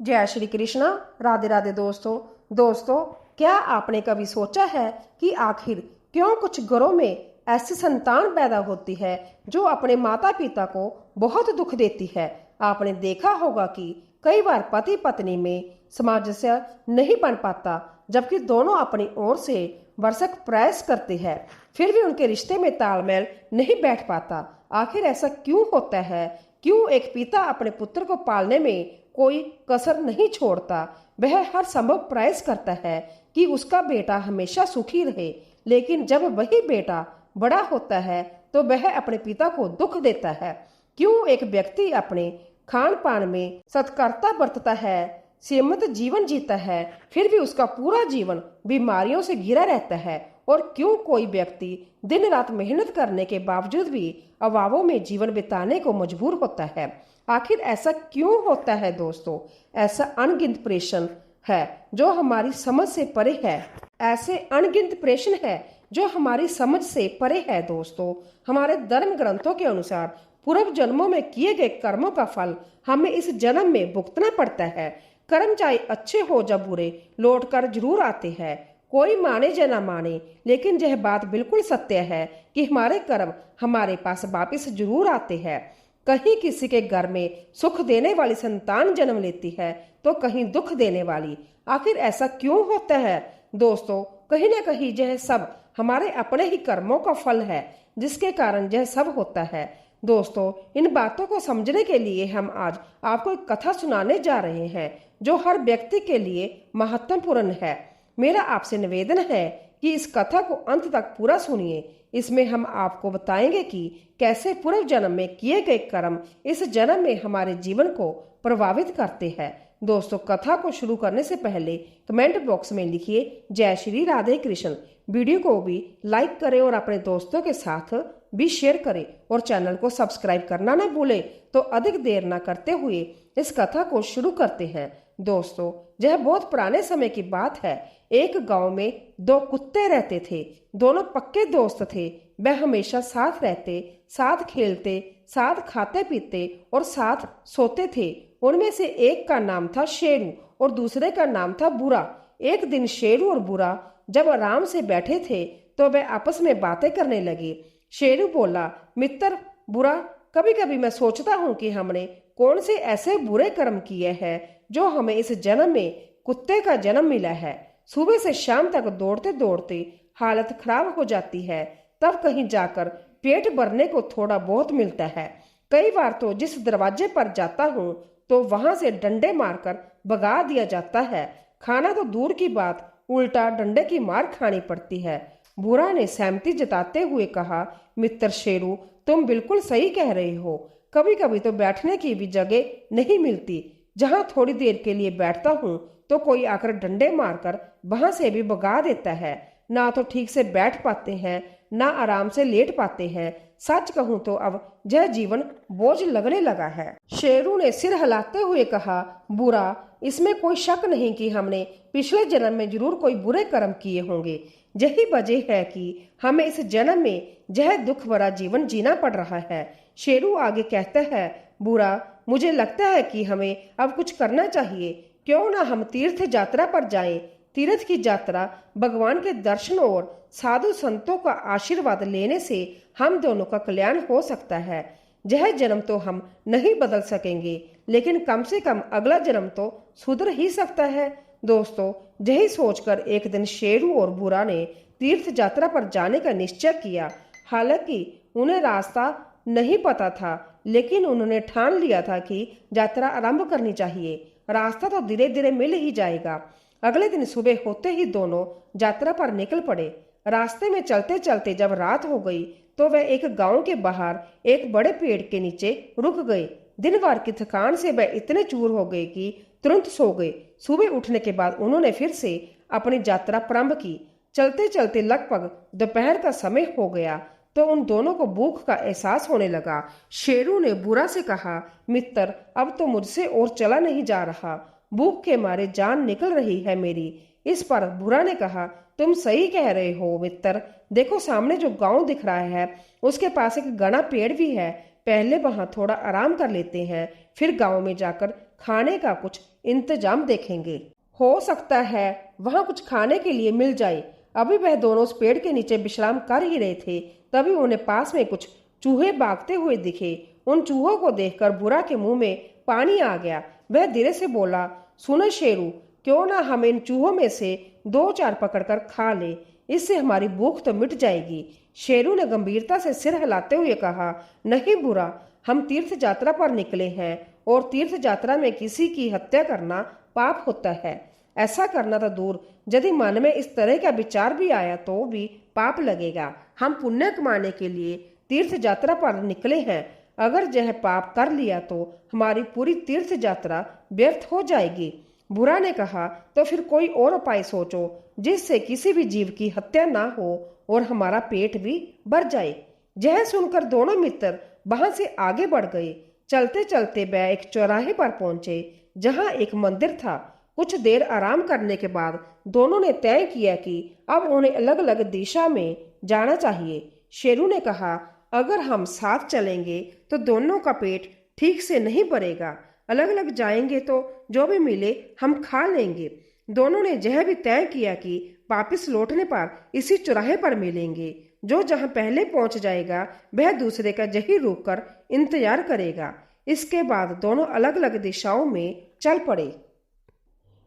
जय श्री कृष्णा। राधे राधे दोस्तों, क्या आपने कभी सोचा है कि आखिर क्यों कुछ घरों में ऐसी संतान पैदा होती है जो अपने माता पिता को बहुत दुख देती है। आपने देखा होगा कि कई बार पति पत्नी में सामंजस्य नहीं बन पाता, जबकि दोनों अपनी ओर से भरसक प्रयास करते हैं, फिर भी उनके रिश्ते में तालमेल नहीं बैठ पाता। आखिर ऐसा क्यों होता है? क्यों एक पिता अपने पुत्र को पालने में कोई कसर नहीं छोड़ता? वह हर संभव प्रयास करता है कि उसका बेटा हमेशा सुखी रहे, लेकिन जब वही बेटा बड़ा होता है तो वह अपने पिता को दुख देता है। क्यों एक व्यक्ति अपने खान पान में सतर्कता बरतता है, सीमित जीवन जीता है, फिर भी उसका पूरा जीवन बीमारियों से घिरा रहता है? और क्यों कोई व्यक्ति दिन रात मेहनत करने के बावजूद भी अभावों में जीवन बिताने को मजबूर होता है? आखिर ऐसा क्यों होता है दोस्तों? ऐसा अनगिनत प्रश्न है जो हमारी समझ से परे है। ऐसे अनगिनत प्रश्न है जो हमारी समझ से परे है दोस्तों। हमारे धर्म ग्रंथों के अनुसार पूर्व जन्मों में किए गए कर्मों का फल हमें इस जन्म में भुगतना पड़ता है। कर्म चाहे अच्छे हो या बुरे, लौट कर जरूर आते हैं। कोई माने या ना माने, लेकिन यह बात बिल्कुल सत्य है कि हमारे कर्म हमारे पास वापिस जरूर आते हैं। कहीं किसी के घर में सुख देने वाली संतान जन्म लेती है तो कहीं दुख देने वाली। आखिर ऐसा क्यों होता है दोस्तों? कहीं ना कहीं यह सब हमारे अपने ही कर्मों का फल है, जिसके कारण यह सब होता है। दोस्तों, इन बातों को समझने के लिए हम आज आपको एक कथा सुनाने जा रहे हैं जो हर व्यक्ति के लिए महत्वपूर्ण है। मेरा आपसे निवेदन है कि इस कथा को अंत तक पूरा सुनिए। इसमें हम आपको बताएंगे कि कैसे पूर्व जन्म में किए गए कर्म इस जन्म में हमारे जीवन को प्रभावित करते हैं। दोस्तों, कथा को शुरू करने से पहले कमेंट बॉक्स में लिखिए जय श्री राधे कृष्ण। वीडियो को भी लाइक करें और अपने दोस्तों के साथ भी शेयर करें और चैनल को सब्सक्राइब करना ना भूलें। तो अधिक देर ना करते हुए इस कथा को शुरू करते हैं। दोस्तों, यह बहुत पुराने समय की बात है। एक गांव में दो कुत्ते रहते थे। दोनों पक्के दोस्त थे। वह हमेशा साथ रहते, साथ खेलते, साथ खाते पीते और साथ सोते थे। उनमें से एक का नाम था शेरू और दूसरे का नाम था बुरा। एक दिन शेरू और बुरा जब आराम से बैठे थे तो वे आपस में बातें करने लगे। शेरू बोला, मित्र बुरा, कभी कभी मैं सोचता हूँ कि हमने कौन से ऐसे बुरे कर्म किए हैं जो हमें इस जन्म में कुत्ते का जन्म मिला है। सुबह से शाम तक दौड़ते दौड़ते हालत खराब हो जाती है, तब कहीं जाकर पेट भरने को थोड़ा बहुत मिलता है। कई बार तो जिस दरवाजे पर जाता हूँ तो वहां से डंडे मारकर भगा दिया जाता है। खाना तो दूर की बात, उल्टा डंडे की मार खानी पड़ती है। बुरा ने सहमति जताते हुए कहा, मित्र शेरू, तुम बिल्कुल सही कह रहे हो। कभी कभी तो बैठने की भी जगह नहीं मिलती। जहां थोड़ी देर के लिए बैठता हूँ तो कोई आकर डंडे मारकर वहां से भी भगा देता है। ना तो ठीक से बैठ पाते हैं, ना आराम से लेट पाते हैं। सच कहूं तो अब यह जीवन बोझ लगने लगा है। शेरू ने सिर हिलाते हुए कहा, बुरा, इसमें कोई शक नहीं कि हमने पिछले जन्म में जरूर कोई बुरे कर्म किए होंगे। यही वजह है कि हमें इस जन्म में यह दुख भरा जीवन जीना पड़ रहा है। शेरू आगे कहता है, बुरा, मुझे लगता है कि हमें अब कुछ करना चाहिए। क्यों ना हम तीर्थ यात्रा पर जाएं। तीर्थ की यात्रा भगवान के दर्शन और साधु संतों का आशीर्वाद लेने से हम दोनों का कल्याण हो सकता है। यह जन्म तो हम नहीं बदल सकेंगे, लेकिन कम से कम अगला जन्म तो सुधर ही सकता है। दोस्तों, यही सोचकर एक दिन शेरू और बुरा ने तीर्थ यात्रा पर जाने का निश्चय किया। हालांकि उन्हें रास्ता नहीं पता था, लेकिन उन्होंने ठान लिया था कि यात्रा आरंभ करनी चाहिए। रास्ता तो धीरे धीरे मिल ही जाएगा। अगले दिन सुबह होते ही दोनों यात्रा पर निकल पड़े। रास्ते में चलते चलते जब रात हो गई तो वह एक गांव के बाहर एक बड़े पेड़ के नीचे रुक गए। दिन भर की थकान से वह इतने चूर हो गए कि तुरंत सो गए। सुबह उठने के बाद उन्होंने फिर से अपनी यात्रा प्रारंभ की। चलते चलते लगभग दोपहर का समय हो गया तो उन दोनों को भूख का एहसास होने लगा। शेरू ने बुरा से कहा, मित्र, अब तो मुझसे और चला नहीं जा रहा। भूख के मारे जान निकल रही है मेरी। इस पर बुरा ने कहा, तुम सही कह रहे हो मित्र। देखो, सामने जो गांव दिख रहा है उसके पास एक घना पेड़ भी है। पहले वहां थोड़ा आराम कर लेते हैं, फिर गांव में जाकर खाने का कुछ इंतजाम देखेंगे। हो सकता है वहां कुछ खाने के लिए मिल जाए। अभी वह दोनों उस पेड़ के नीचे विश्राम कर ही रहे थे, तभी उन्हें पास में कुछ चूहे भागते हुए दिखे। उन चूहों को देखकर बुरा के मुंह में पानी आ गया। वह धीरे से बोला, सुनो शेरू, क्यों ना हम इन चूहों में से 2-4 पकड़कर खा ले, इससे हमारी भूख तो मिट जाएगी। शेरू ने गंभीरता से सिर हिलाते हुए कहा, नहीं बुरा, हम तीर्थ यात्रा पर निकले हैं और तीर्थ यात्रा में किसी की हत्या करना पाप होता है। ऐसा करना तो दूर, यदि मन में इस तरह का विचार भी आया तो भी पाप लगेगा। हम पुण्य कमाने के लिए तीर्थ यात्रा पर निकले हैं, अगर यह पाप कर लिया तो हमारी पूरी तीर्थ यात्रा व्यर्थ हो जाएगी। बुरा ने कहा, तो फिर कोई और उपाय सोचो जिससे किसी भी जीव की हत्या ना हो और हमारा पेट भी भर जाए। यह सुनकर दोनों मित्र वहां से आगे बढ़ गए। चलते चलते वह एक चौराहे पर पहुंचे जहां एक मंदिर था। कुछ देर आराम करने के बाद दोनों ने तय किया कि अब उन्हें अलग अलग दिशा में जाना चाहिए। शेरू ने कहा, अगर हम साथ चलेंगे तो दोनों का पेट ठीक से नहीं भरेगा, अलग अलग जाएंगे तो जो भी मिले हम खा लेंगे। दोनों ने यह भी तय किया कि वापिस लौटने पर इसी चौराहे पर मिलेंगे। जो जहां पहले पहुंच जाएगा वह दूसरे का यही रुक कर इंतजार करेगा। इसके बाद दोनों अलग अलग दिशाओं में चल पड़े।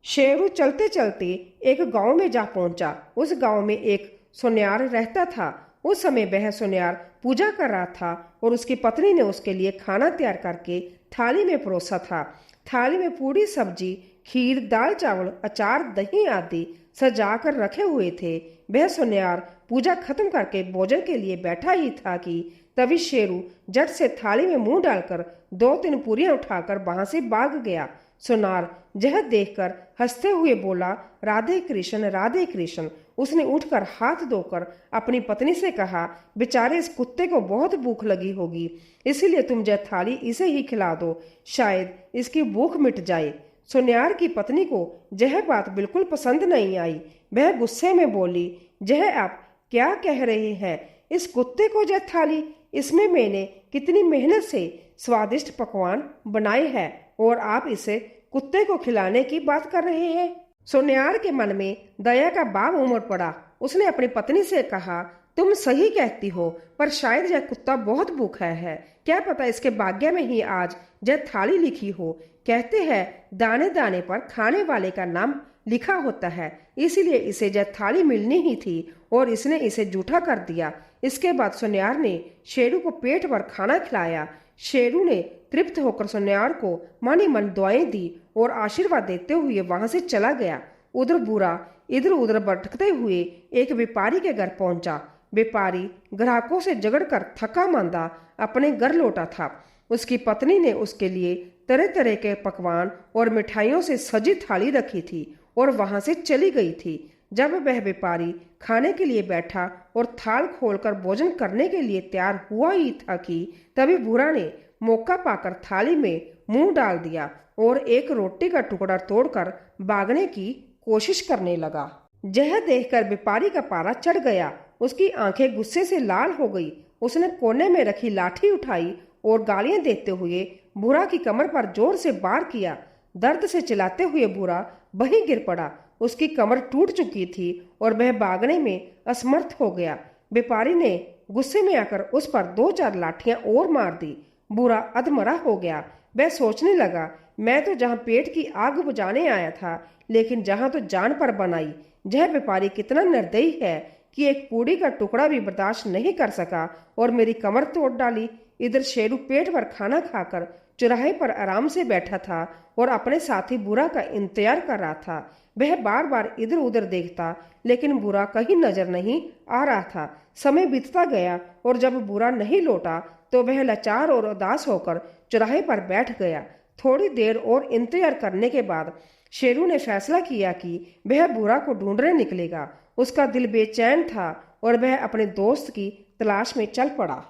शेरू चलते चलते एक गांव में जा पहुंचा। उस गांव में एक सुनियार रहता था। उस समय वह सुनियार पूजा कर रहा था और उसकी पत्नी ने उसके लिए खाना तैयार करके थाली में परोसा था। थाली में पूरी सब्जी, खीर, दाल चावल, अचार, दही आदि सजा कर रखे हुए थे। वह सुनियार पूजा खत्म करके भोजन के लिए बैठा ही था कि तभी शेरू झट से थाली में मुंह डालकर 2-3 पूरियां उठाकर वहां से भाग गया। सुनार यह देखकर हंसते हुए बोला, राधे कृष्ण, राधे कृष्ण। उसने उठकर हाथ धोकर अपनी पत्नी से कहा, बेचारे इस कुत्ते को बहुत भूख लगी होगी, इसीलिए तुम यह थाली इसे ही खिला दो, शायद इसकी भूख मिट जाए। सुनियार की पत्नी को यह बात बिल्कुल पसंद नहीं आई। वह गुस्से में बोली, यह आप क्या कह रहे हैं? इस कुत्ते को यह थाली, इसमें मैंने कितनी मेहनत से स्वादिष्ट पकवान बनाए हैं और आप इसे कुत्ते को खिलाने की बात कर रहे हैं। सुनियार के मन में दया का भाव उमड़ पड़ा। उसने अपनी पत्नी से कहा, तुम सही कहती हो, पर शायद यह कुत्ता बहुत भूखा है। क्या पता इसके भाग्य में ही आज यह थाली लिखी हो। कहते हैं दाने दाने पर खाने वाले का नाम लिखा होता है, इसीलिए इसे यह थाली मिलनी ही थी और इसने इसे जूठा कर दिया। इसके बाद सुनियार ने शेरू को पेट भर खाना खिलाया। शेरू ने तृप्त होकर सुनियार को मन ही मन दुआएं दी और आशीर्वाद देते हुए वहां से चला गया। उधर बुरा इधर उधर भटकते हुए एक व्यापारी के घर पहुंचा। व्यापारी ग्राहकों से झगड़कर थका मांदा अपने घर लौटा था। उसकी पत्नी ने उसके लिए तरह तरह के पकवान और मिठाइयों से सजी थाली रखी थी और वहां से चली गई थी। जब वह व्यापारी खाने के लिए बैठा और थाल खोलकर भोजन करने के लिए तैयार हुआ ही था कि तभी बुरा ने मौका पाकर थाली में मुंह डाल दिया और एक रोटी का टुकड़ा तोड़कर भागने की कोशिश करने लगा। यह देखकर व्यापारी का पारा चढ़ गया। उसकी आंखें गुस्से से लाल हो गई। उसने कोने में रखी लाठी उठाई और गालियां देते हुए बुरा की कमर पर जोर से वार किया। दर्द से चिल्लाते हुए बुरा वहीं गिर पड़ा। उसकी कमर टूट चुकी थी और वह भागने में असमर्थ हो गया। व्यापारी ने गुस्से में आकर उस पर 2-4 लाठियां और मार दी। बुरा अधमरा हो गया। वह सोचने लगा, मैं तो जहां पेट की आग बुझाने आया था, लेकिन जहां तो जान पर बनाई। यह व्यापारी कितना निर्दयी है कि एक पूड़ी का टुकड़ा भी बर्दाश्त नहीं कर सका और मेरी कमर तोड़ डाली। इधर शेरू पेट भर खाना खाकर चौराहे पर आराम से बैठा था और अपने साथी बुरा का इंतजार कर रहा था। वह बार बार इधर उधर देखता, लेकिन बुरा कहीं नजर नहीं आ रहा था। समय बीतता गया और जब बुरा नहीं लौटा तो वह लाचार और उदास होकर चौराहे पर बैठ गया। थोड़ी देर और इंतजार करने के बाद शेरू ने फैसला किया कि वह बुरा को ढूंढने निकलेगा। उसका दिल बेचैन था और वह अपने दोस्त की तलाश में चल पड़ा।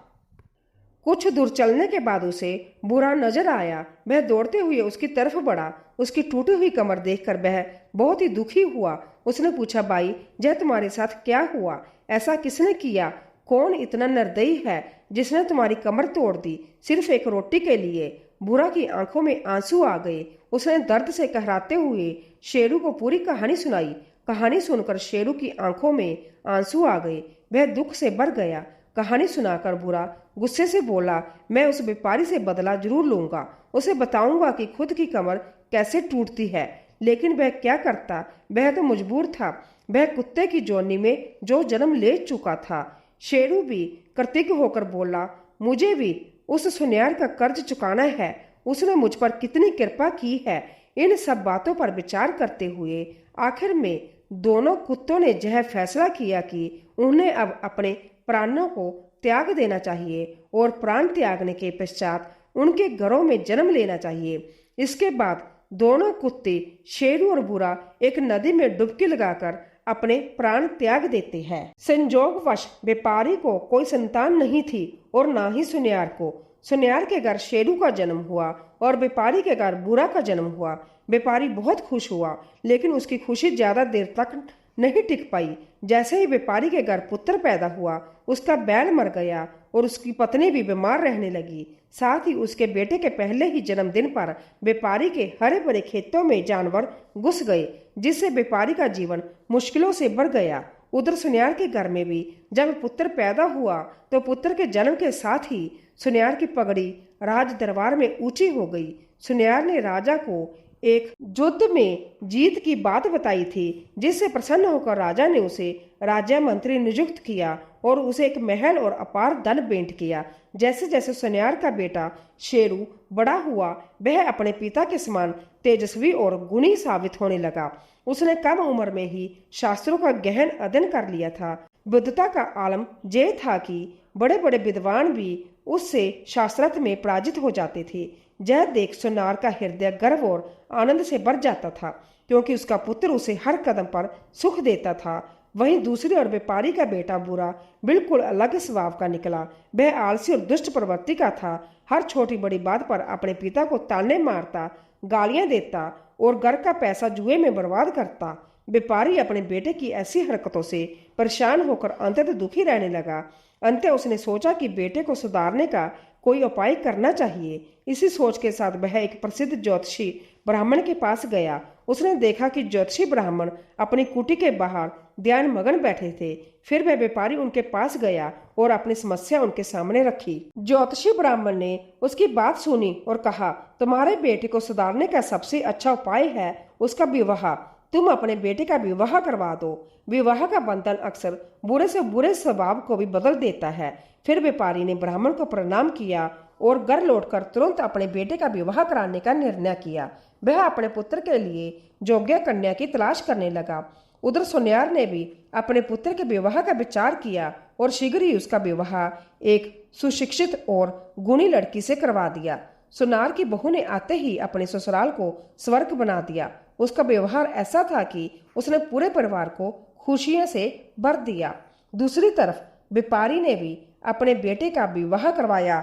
कुछ दूर चलने के बाद उसे बुरा नजर आया। वह दौड़ते हुए उसकी तरफ बढ़ा। उसकी टूटी हुई कमर देखकर वह बहुत ही दुखी हुआ। उसने पूछा, भाई, यह तुम्हारे साथ क्या हुआ? ऐसा किसने किया? कौन इतना निर्दयी है जिसने तुम्हारी कमर तोड़ दी सिर्फ एक रोटी के लिए। बुरा की आंखों में आंसू आ गए। उसने दर्द से कहराते हुए शेरू को पूरी कहानी सुनाई। कहानी सुनकर शेरू की आंखों में आंसू आ गए। वह दुख से भर गया। कहानी सुनाकर बुरा गुस्से से बोला, मैं उस व्यापारी से बदला जरूर लूंगा। उसे बताऊंगा कि खुद की कमर कैसे टूटती है। लेकिन वह क्या करता, वह तो मजबूर था। वह कुत्ते की जोनी में जो जन्म ले चुका था। शेरू भी कृतज्ञ होकर बोला, मुझे भी उस सुनियार का कर्ज चुकाना है। उसने मुझ पर कितनी कृपा की है। इन सब बातों पर विचार करते हुए आखिर में दोनों कुत्तों ने यह फैसला किया कि उन्हें अब अपने प्राणों को त्याग देना चाहिए और प्राण त्यागने के पश्चात उनके घरों में जन्म लेना चाहिए। इसके बाद दोनों कुत्ते शेरू और बुरा एक नदी में डुबकी लगाकर अपने प्राण त्याग देते हैं। संयोगवश व्यापारी को कोई संतान नहीं थी और ना ही सुनियार को। सुनियार के घर शेरू का जन्म हुआ और व्यापारी के घर बुरा का जन्म हुआ। व्यापारी बहुत खुश हुआ, लेकिन उसकी खुशी ज्यादा देर तक नहीं टिक पाई। जैसे ही व्यापारी के घर पुत्र पैदा हुआ, उसका बैल मर गया और उसकी पत्नी भी बीमार रहने लगी। साथ ही उसके बेटे के पहले ही जन्मदिन पर व्यापारी के हरे भरे खेतों में जानवर घुस गए, जिससे व्यापारी का जीवन मुश्किलों से बढ़ गया। उधर सुनियार के घर में भी जब पुत्र पैदा हुआ तो पुत्र के जन्म के साथ ही सुनियार की पगड़ी राज दरबार में ऊंची हो गई। सुनियार ने राजा को एक युद्ध में जीत की बात बताई थी, जिससे प्रसन्न होकर राजा ने उसे राज्य मंत्री नियुक्त किया और उसे एक महल और अपार धन भेंट किया। जैसे जैसे सुनियार का बेटा शेरू बड़ा हुआ, वह अपने पिता के समान तेजस्वी और गुणी साबित होने लगा। उसने कम उम्र में ही शास्त्रों का गहन अध्ययन कर लिया था। बुद्धता का आलम ये था कि बड़े बड़े विद्वान भी उससे शास्त्रार्थ में पराजित हो जाते थे। यह देख सुनार का हृदय गर्व और आनंद से भर जाता था, क्योंकि उसका पुत्र उसे हर कदम पर सुख देता था। वहीं दूसरी ओर व्यापारी का बेटा बुरा बिल्कुल अलग स्वभाव का निकला। वह आलसी और दुष्ट प्रवृत्ति का था। हर छोटी बड़ी बात पर अपने पिता को ताने मारता, गालियां देता और घर का पैसा जुए में बर्बाद करता। व्यापारी अपने बेटे की ऐसी हरकतों से परेशान होकर अंततः दुखी रहने लगा। अंत उसने सोचा कि बेटे को सुधारने का कोई उपाय करना चाहिए। इसी सोच के साथ वह एक प्रसिद्ध ज्योतिषी ब्राह्मण के पास गया। उसने देखा कि ज्योतिषी ब्राह्मण अपनी कुटी के बाहर ध्यान मगन बैठे थे। फिर वह व्यापारी उनके पास गया और अपनी समस्या उनके सामने रखी। ज्योतिषी ब्राह्मण ने उसकी बात सुनी और कहा, तुम्हारे बेटे को सुधारने का सबसे अच्छा उपाय है उसका विवाह। तुम अपने बेटे का विवाह करवा दो। विवाह का बंधन अक्सर बुरे से बुरे स्वभाव को भी बदल देता है। फिर व्यापारी ने ब्राह्मण को प्रणाम किया और घर लौटकर तुरंत अपने बेटे का विवाह कराने का निर्णय किया। वह अपने पुत्र के लिए योग्य कन्या की तलाश करने लगा। उधर सुनियार ने भी अपने पुत्र के विवाह का विचार किया और शीघ्र ही उसका विवाह एक सुशिक्षित और गुणी लड़की से करवा दिया। सुनार की बहू ने आते ही अपने ससुराल को स्वर्ग बना दिया। उसका व्यवहार ऐसा था कि उसने पूरे परिवार को खुशियों से भर दिया। दूसरी तरफ व्यापारी ने भी अपने बेटे का विवाह करवाया,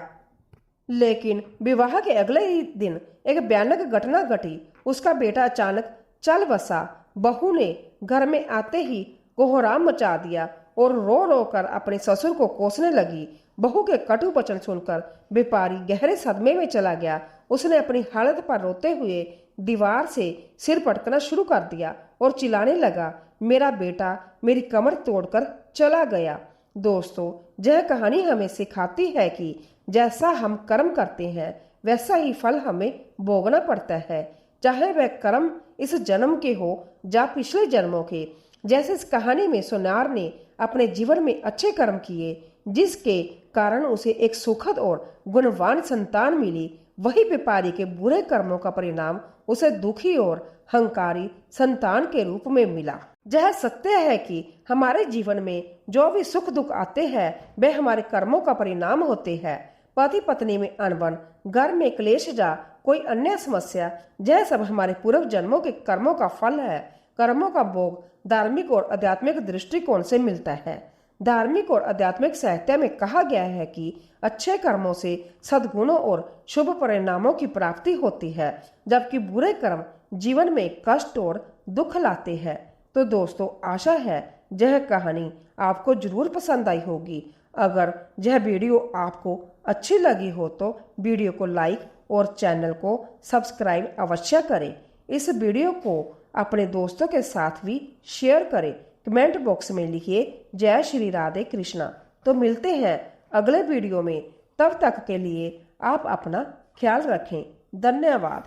लेकिन विवाह के अगले ही दिन एक भयानक घटना घटी। उसका बेटा अचानक चल बसा। बहू ने घर में आते ही कोहराम मचा दिया और रो रो कर अपने ससुर को कोसने लगी। बहू के कटु वचन सुनकर व्यापारी गहरे सदमे में चला गया। उसने अपनी हालत पर रोते हुए दीवार से सिर पटकना शुरू कर दिया और चिल्लाने लगा, मेरा बेटा मेरी कमर तोड़कर चला गया। दोस्तों, यह कहानी हमें सिखाती है कि जैसा हम कर्म करते हैं वैसा ही फल हमें भोगना पड़ता है, चाहे वह कर्म इस जन्म के हो या पिछले जन्मों के। जैसे इस कहानी में सुनार ने अपने जीवन में अच्छे कर्म किए, जिसके कारण उसे एक सुखद और गुणवान संतान मिली, वही व्यापारी के बुरे कर्मों का परिणाम उसे दुखी और हंकारी संतान के रूप में मिला। यह सत्य है कि हमारे जीवन में जो भी सुख दुख आते हैं वह हमारे कर्मों का परिणाम होते हैं। पति पत्नी में अनबन, घर में क्लेश या कोई अन्य समस्या, यह सब हमारे पूर्व जन्मों के कर्मों का फल है। कर्मों का भोग धार्मिक और आध्यात्मिक दृष्टिकोण से मिलता है। धार्मिक और आध्यात्मिक साहित्य में कहा गया है कि अच्छे कर्मों से सद्गुणों और शुभ परिणामों की प्राप्ति होती है, जबकि बुरे कर्म जीवन में कष्ट और दुख लाते हैं। तो दोस्तों, आशा है यह कहानी आपको जरूर पसंद आई होगी। अगर यह वीडियो आपको अच्छी लगी हो तो वीडियो को लाइक और चैनल को सब्सक्राइब अवश्य करें। इस वीडियो को अपने दोस्तों के साथ भी शेयर करें। कमेंट बॉक्स में लिखिए जय श्री राधे कृष्णा। तो मिलते हैं अगले वीडियो में, तब तक के लिए आप अपना ख्याल रखें। धन्यवाद।